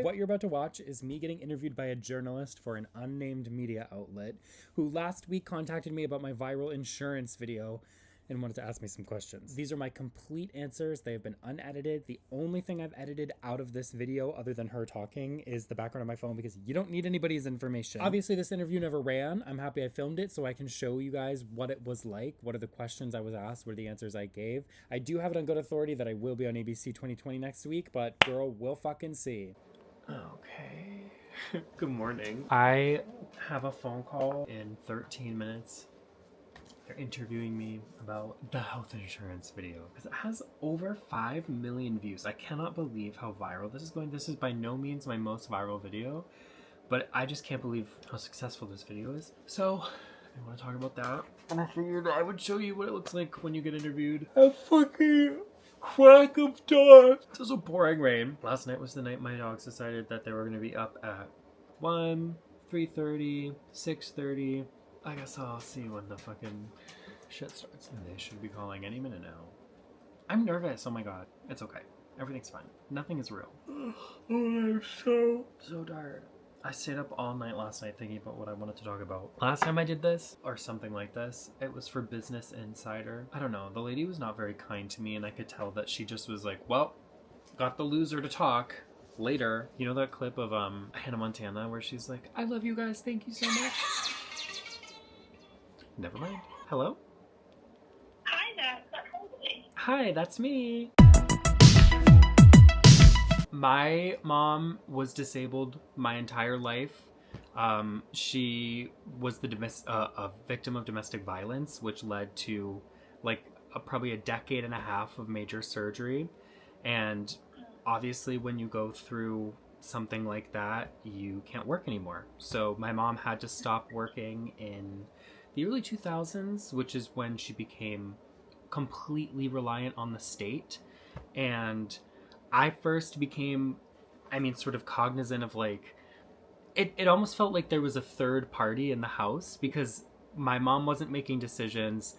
What you're about to watch is me getting interviewed by a journalist for an unnamed media outlet who last week contacted me about my viral insurance video and wanted to ask me some questions. These are my complete answers. They have been unedited. The only thing I've edited out of this video other than her talking is the background of my phone because you don't need anybody's information. Obviously, this interview never ran. I'm happy I filmed it so I can show you guys what it was like, what are the questions I was asked, what are the answers I gave. I do have it on good authority that I will be on ABC 2020 next week, but girl, we'll fucking see. Okay. Good morning. I have a phone call in 13 minutes. They're interviewing me about the health insurance video because it has over 5 million views. I cannot believe how viral this is going. This is by no means my most viral video, but I just can't believe how successful this video is. So I want to talk about that. And I figured I would show you what it looks like when you get interviewed. A fucking crack of dawn. It was a pouring rain. Last night was the night my dogs decided that they were going to be up at 1, 3:30, 6:30. I guess I'll see when the fucking shit starts. They should be calling any minute now. I'm nervous. Oh my god. It's okay. Everything's fine. Nothing is real. Oh, I'm so tired. I stayed up all night last night thinking about what I wanted to talk about. Last time I did this, or something like this, it was for Business Insider. I don't know. The lady was not very kind to me, and I could tell that she just was like, well, got the loser to talk. Later. You know that clip of Hannah Montana where she's like, I love you guys. Thank you so much. Never mind. Hello? Hi there, that's Cody. Hi, that's me. My mom was disabled my entire life. She was a victim of domestic violence, which led to probably a decade and a half of major surgery. And obviously when you go through something like that, you can't work anymore. So my mom had to stop working in the early 2000s, which is when she became completely reliant on the state. And I first became, sort of cognizant of it almost felt like there was a third party in the house because my mom wasn't making decisions.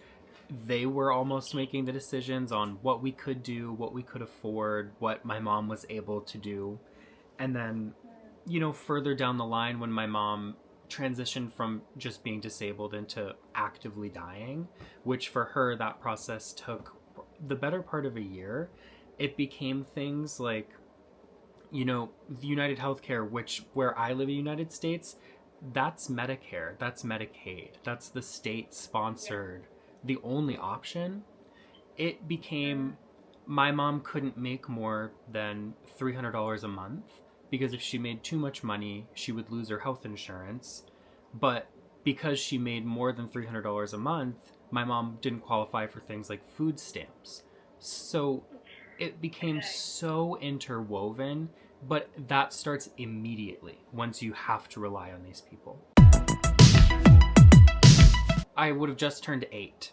They were almost making the decisions on what we could do, what we could afford, what my mom was able to do. And then, further down the line when my mom transitioned from just being disabled into actively dying, which for her, that process took the better part of a year. It became things like, the United Healthcare, where I live in the United States, that's Medicare, that's Medicaid, that's the state sponsored, the only option. It became, my mom couldn't make more than $300 a month. Because if she made too much money, she would lose her health insurance. But because she made more than $300 a month, my mom didn't qualify for things like food stamps. So it became so interwoven, but that starts immediately once you have to rely on these people. I would have just turned 8.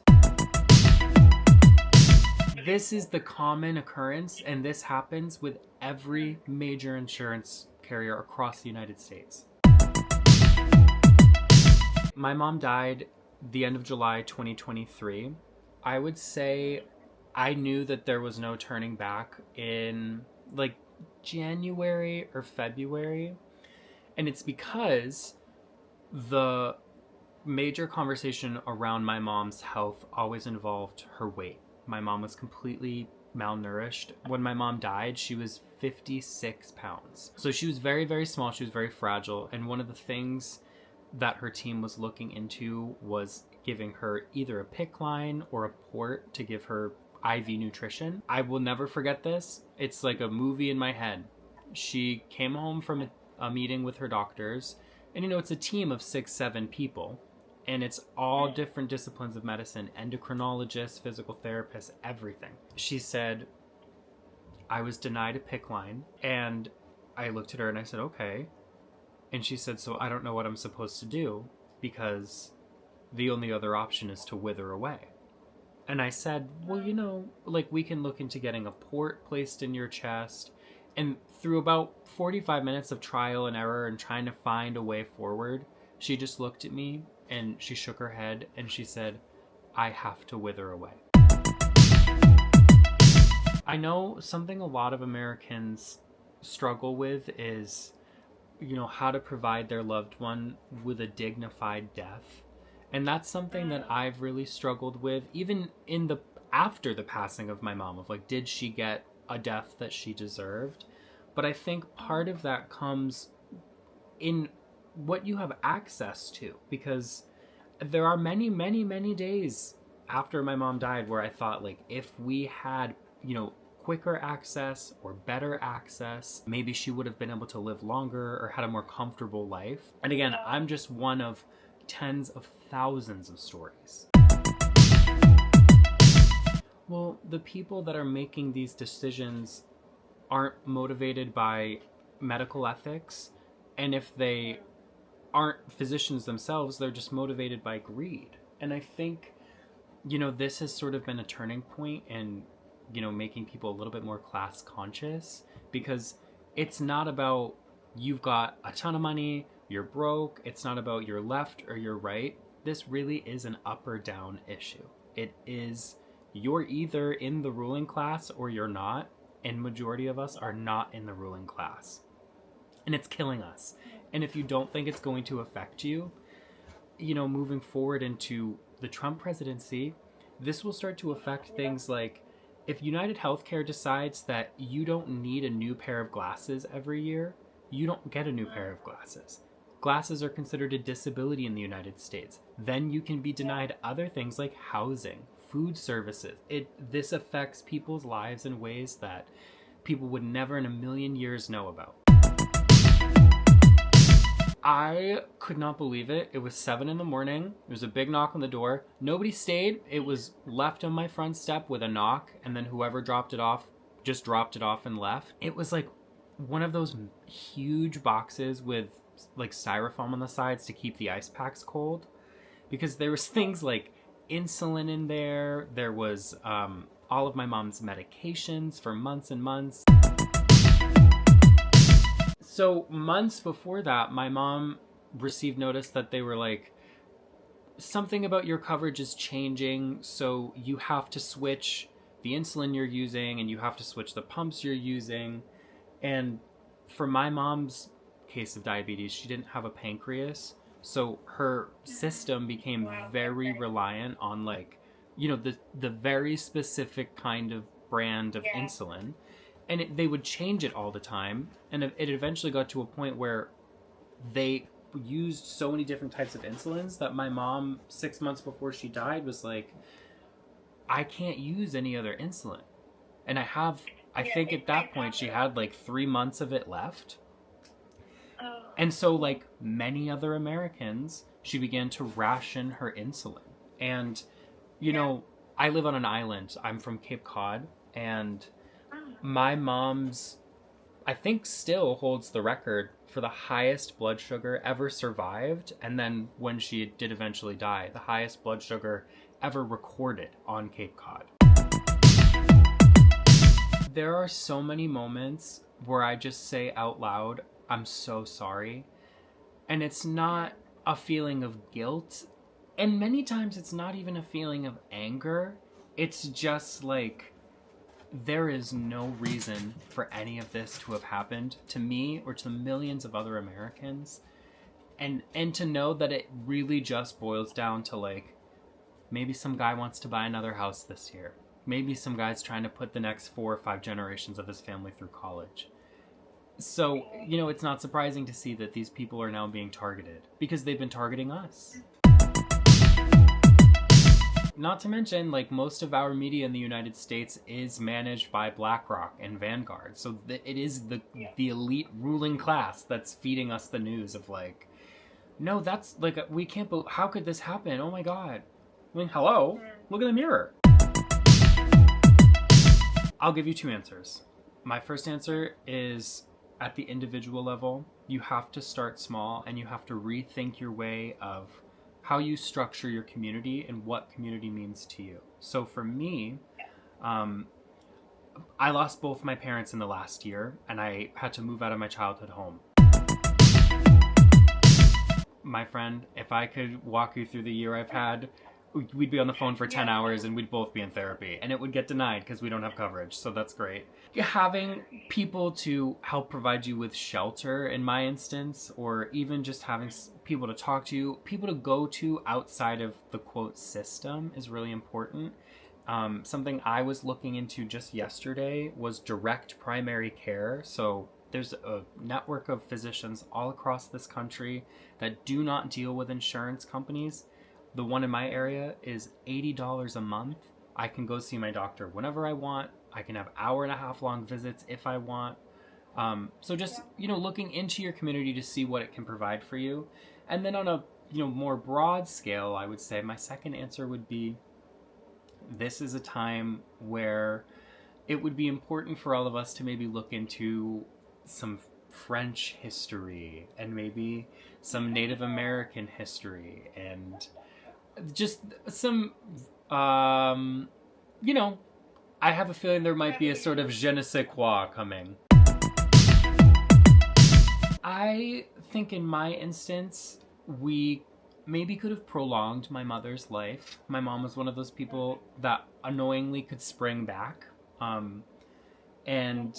This is the common occurrence, and this happens with every major insurance carrier across the United States. My mom died the end of July 2023. I would say I knew that there was no turning back in January or February. And it's because the major conversation around my mom's health always involved her weight. My mom was completely malnourished. When my mom died, she was 56 pounds. So she was very, very small. She was very fragile. And one of the things that her team was looking into was giving her either a PICC line or a port to give her IV nutrition. I will never forget this. It's like a movie in my head. She came home from a meeting with her doctors. And it's a team of 6-7 people. And it's all different disciplines of medicine, endocrinologists, physical therapists, everything. She said, I was denied a PICC line. And I looked at her and I said, okay. And she said, so I don't know what I'm supposed to do because the only other option is to wither away. And I said, well, we can look into getting a port placed in your chest. And through about 45 minutes of trial and error and trying to find a way forward, she just looked at me and she shook her head and she said, I have to wither away. I know something a lot of Americans struggle with is, how to provide their loved one with a dignified death. And that's something that I've really struggled with, even after the passing of my mom, of like, did she get a death that she deserved? But I think part of that comes in what you have access to, because there are many, many, many days after my mom died where I thought, like, if we had, quicker access or better access, maybe she would have been able to live longer or had a more comfortable life. And again, I'm just one of tens of thousands of stories. Well, the people that are making these decisions aren't motivated by medical ethics, and if they aren't physicians themselves, they're just motivated by greed. And I think, this has sort of been a turning point in, making people a little bit more class conscious, because it's not about you've got a ton of money, you're broke. It's not about your left or your right. This really is an up or down issue. It is, you're either in the ruling class or you're not, and majority of us are not in the ruling class. And it's killing us. And if you don't think it's going to affect you, moving forward into the Trump presidency, this will start to affect things like, if United Healthcare decides that you don't need a new pair of glasses every year, you don't get a new pair of glasses. Glasses are considered a disability in the United States. Then you can be denied other things like housing, food services. This affects people's lives in ways that people would never in a million years know about. I could not believe it. It was 7 a.m. There was a big knock on the door. Nobody stayed. It was left on my front step with a knock, and then whoever dropped it off just dropped it off and left. It was like one of those huge boxes with like styrofoam on the sides to keep the ice packs cold, because there was things like insulin in there. There was all of my mom's medications for months and months. So months before that, my mom received notice that they were like, something about your coverage is changing, so you have to switch the insulin you're using and you have to switch the pumps you're using. And for my mom's case of diabetes, she didn't have a pancreas, so her system became very reliant on like, the very specific kind of brand of insulin. And they would change it all the time. And it eventually got to a point where they used so many different types of insulins that my mom, 6 months before she died, was like, I can't use any other insulin. And I think at that point she had like 3 months of it left. And so, like many other Americans, she began to ration her insulin. And, I live on an island. I'm from Cape Cod, and my mom's, I think, still holds the record for the highest blood sugar ever survived. And then when she did eventually die, the highest blood sugar ever recorded on Cape Cod. There are so many moments where I just say out loud, I'm so sorry. And it's not a feeling of guilt. And many times it's not even a feeling of anger. It's just like, there is no reason for any of this to have happened to me or to the millions of other Americans. And to know that it really just boils down to like, maybe some guy wants to buy another house this year. Maybe some guy's trying to put the next 4 or 5 generations of his family through college. So, it's not surprising to see that these people are now being targeted because they've been targeting us. Not to mention, like, most of our media in the United States is managed by BlackRock and Vanguard. So it is the elite ruling class that's feeding us the news of like, no, that's like, we can't believe, how could this happen? Oh my God. I mean, hello, look in the mirror. I'll give you 2 answers. My first answer is, at the individual level, you have to start small and you have to rethink your way of how you structure your community and what community means to you. So for me, I lost both my parents in the last year, and I had to move out of my childhood home. My friend, if I could walk you through the year I've had, we'd be on the phone for 10 hours and we'd both be in therapy, and it would get denied because we don't have coverage. So that's great. Having people to help provide you with shelter, in my instance, or even just having people to talk to, people to go to outside of the quote system is really important. Something I was looking into just yesterday was direct primary care. So there's a network of physicians all across this country that do not deal with insurance companies. The one in my area is $80 a month. I can go see my doctor whenever I want. I can have hour-and-a-half long visits if I want. So just, looking into your community to see what it can provide for you. And then on a, more broad scale, I would say my second answer would be, this is a time where it would be important for all of us to maybe look into some French history and maybe some Native American history and just some, I have a feeling there might be a sort of je ne sais quoi coming. I think in my instance, we maybe could have prolonged my mother's life. My mom was one of those people that annoyingly could spring back. And,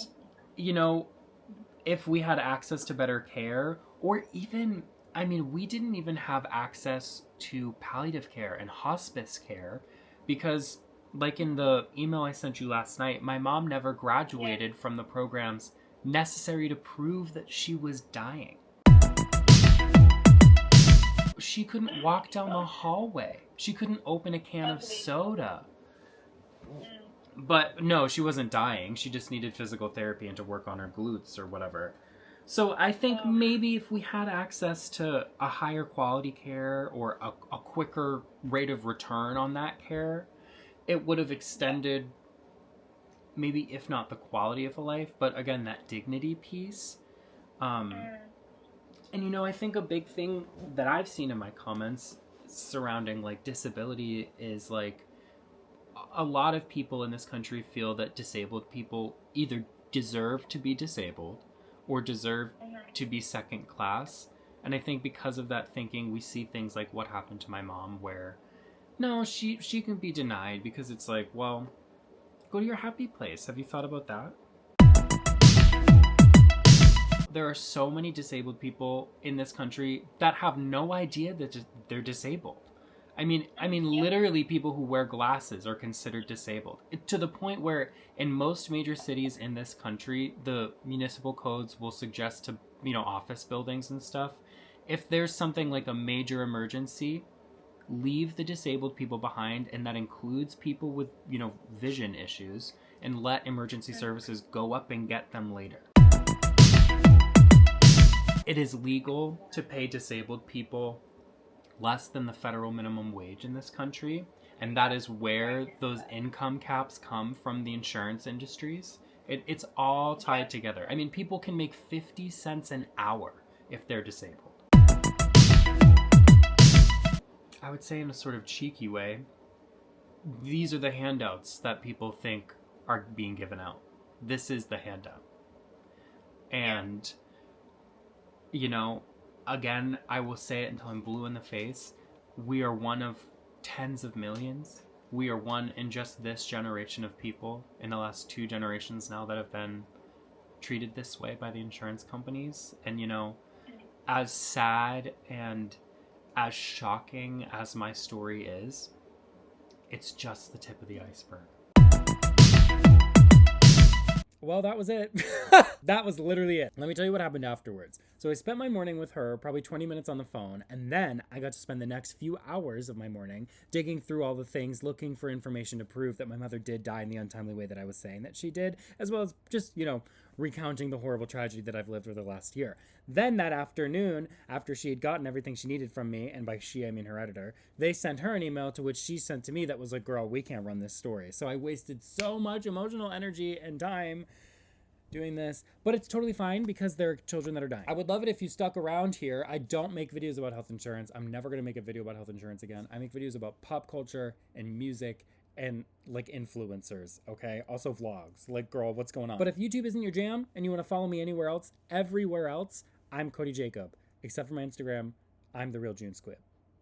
if we had access to better care, or even, we didn't even have access to palliative care and hospice care because, like in the email I sent you last night, my mom never graduated from the programs necessary to prove that she was dying. She couldn't walk down the hallway. She couldn't open a can of soda. But no, she wasn't dying. She just needed physical therapy and to work on her glutes or whatever. So I think maybe if we had access to a higher quality care or a quicker rate of return on that care, it would have extended maybe, if not the quality of a life, but again, that dignity piece. And I think a big thing that I've seen in my comments surrounding like disability is like a lot of people in this country feel that disabled people either deserve to be disabled or deserve to be second class. And I think because of that thinking, we see things like what happened to my mom where, no, she can be denied because it's like, well, go to your happy place. Have you thought about that? There are so many disabled people in this country that have no idea that they're disabled. Literally people who wear glasses are considered disabled. To the point where in most major cities in this country, the municipal codes will suggest to, office buildings and stuff, if there's something like a major emergency, leave the disabled people behind, and that includes people with, vision issues, and let emergency services go up and get them later. It is legal to pay disabled people less than the federal minimum wage in this country, and that is where those income caps come from the insurance industries. It's all tied together. People can make 50 cents an hour if they're disabled. I would say in a sort of cheeky way, these are the handouts that people think are being given out. This is the handout. And, again, I will say it until I'm blue in the face. We are one of tens of millions. We are one in just this generation of people in the last 2 generations now that have been treated this way by the insurance companies. And, as sad and as shocking as my story is, it's just the tip of the iceberg. Well, that was it. That was literally it. Let me tell you what happened afterwards. So I spent my morning with her, probably 20 minutes on the phone, and then I got to spend the next few hours of my morning digging through all the things, looking for information to prove that my mother did die in the untimely way that I was saying that she did, as well as just, recounting the horrible tragedy that I've lived over the last year. Then that afternoon, after she had gotten everything she needed from me, and by she I mean her editor, they sent her an email to which she sent to me that was like, girl, we can't run this story. So I wasted so much emotional energy and time doing this, but it's totally fine because there are children that are dying. I would love it if you stuck around here. I don't make videos about health insurance. I'm never going to make a video about health insurance again. I make videos about pop culture and music and like influencers, okay? Also vlogs, like, girl, what's going on? But if YouTube isn't your jam and you want to follow me anywhere else, everywhere else, I'm Cody Jacob. Except for my Instagram, I'm The Real June Squibb.